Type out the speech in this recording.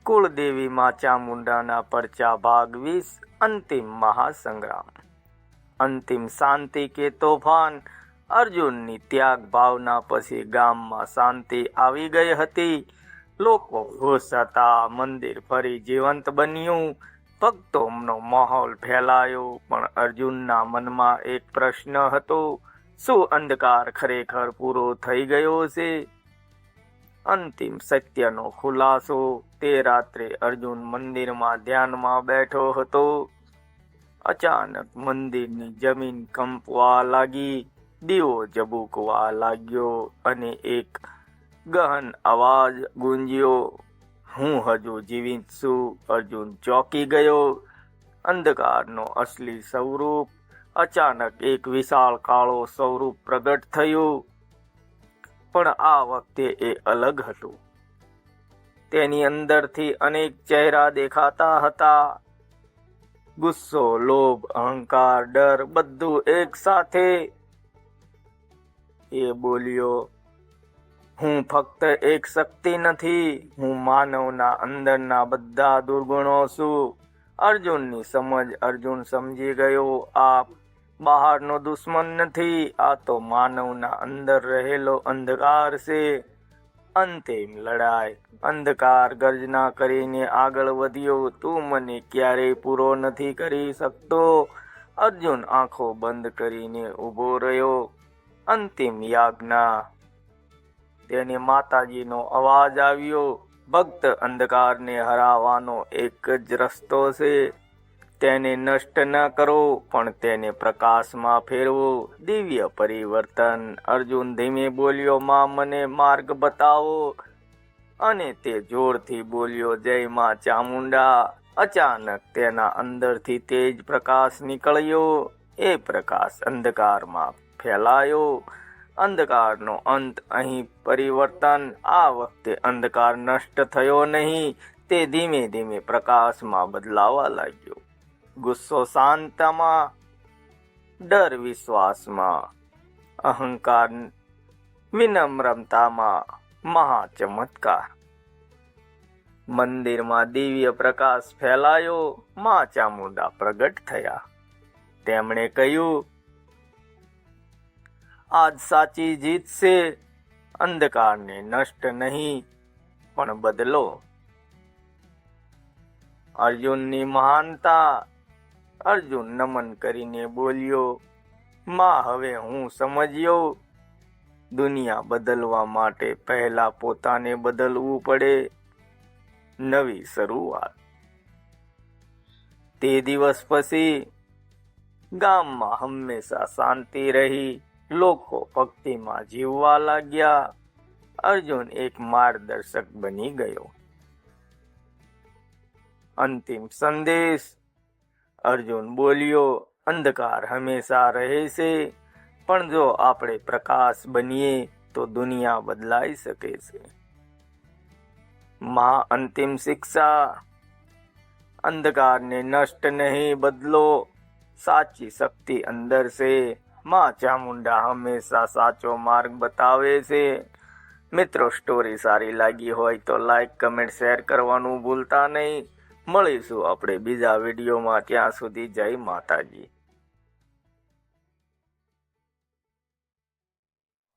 કુળદેવી માં ચામુંડાના પરચા ભાગ 20 અંતિમ મહાસંગ્રામ। અંતિમ શાંતિ કે તોફાન। અર્જુનની ત્યાગ ભાવના પછી ગામમાં શાંતિ આવી ગઈ હતી। લોકો ખુશ હતા। મંદિર ફરી જીવંત બન્યું। ભક્તોનો માહોલ ફેલાયો। પણ અર્જુનના મનમાં એક પ્રશ્ન હતો, શું અંધકાર ખરેખર પૂરો થઈ ગયો છે? અંતિમ સત્યનો ખુલાસો। તે રાત્રે અર્જુન મંદિરમાં ધ્યાનમાં બેઠો હતો। અચાનક મંદિરની જમીન કંપવા લાગી। દીવો ઝબૂકવા લાગ્યો અને એક ગહન અવાજ ગુંજ્યો, હું હજુ જીવિત છું। અર્જુન ચોંકી ગયો। અંધકારનો અસલી સ્વરૂપ। અચાનક એક વિશાળ કાળો સ્વરૂપ પ્રગટ થયું। પણ આ વખતે એ અલગ હતું। તેની અંદરથી અનેક ચહેરા દેખાતા હતા। ગુસ્સો, લોભ, અહંકાર, ડર, બધું એક સાથે। એ બોલ્યો, હું ફક્ત એક શક્તિ નથી, હું માનવના અંદરના બધા દુર્ગુણો છું। અર્જુનની સમજ। અર્જુન સમજી ગયો, આ બહારનો દુશ્મન નથી, આ તો માનવના અંદર રહેલો અંધકાર છે। અંતિમ લડાઈ। અંધકાર ગર્જના કરીને આગળ વધ્યો, તું મને ક્યારેય પૂરો નથી કરી શકતો। અર્જુન આંખો બંધ કરીને ઊભો રહ્યો। અંતિમ યાજ્ઞા। તેને માતાજીનો અવાજ આવ્યો, ભક્ત, અંધકારને હરાવવાનો એક જ રસ્તો છે, તેને નષ્ટ ન કરો, પણ તેને પ્રકાશમાં ફેરવો, દિવ્ય પરિવર્તન। અર્જુન ધીમે બોલ્યો, માં મને માર્ગ બતાવો। અને તે જોરથી બોલ્યો, જય માં ચામુંડા। અચાનક તેના અંદરથી તેજ પ્રકાશ નીકળ્યો। એ પ્રકાશ અંધકારમાં ફેલાયો। અંધકારનો અંત, અહીં પરિવર્તન। આ વખતે અંધકાર નષ્ટ થયો નહીં, તે ધીમે ધીમે પ્રકાશમાં બદલાવા લાગ્યો। ગુસ્સો શાંતમાં, ડર વિશ્વાસમાં, અહંકાર વિનમ્રતામાં। મહાચમત્કાર। મંદિરમાં દિવ્ય પ્રકાશ ફેલાયો। માં ચામુંડા પ્રગટ થયા। તેમણે કહ્યું, આજ સાચી જીત છે। અંધકારને નષ્ટ નહીં, પણ બદલો। અર્જુનની મહાનતા। અર્જુન નમન કરીને બોલ્યો, માં હવે હું સમજ્યો, દુનિયા બદલવા માટે પહેલા પોતાને બદલવું પડે। નવી શરૂઆત। તે દિવસ પછી ગામમાં હંમેશા શાંતિ રહી। લોકો ભક્તિમાં જીવવા લાગ્યા। અર્જુન એક માર્ગદર્શક બની ગયો। અંતિમ સંદેશ। અર્જુન બોલ્યો, અંધકાર હંમેશા રહે છે, પણ જો આપણે પ્રકાશ બનીએ તો દુનિયા બદલાઈ શકે છે। અંતિમ શિક્ષા। અંધકારને નષ્ટ નહીં, બદલો। સાચી શક્તિ અંદર છે। માં ચામુંડા હંમેશા સાચો માર્ગ બતાવે છે। મિત્રો, સ્ટોરી સારી લાગી હોય તો લાઈક, કમેન્ટ, શેર કરવાનું ભૂલતા નહીં। મળીશું આપણે બીજા વિડીયોમાં। ત્યાં સુધી જય માતાજી।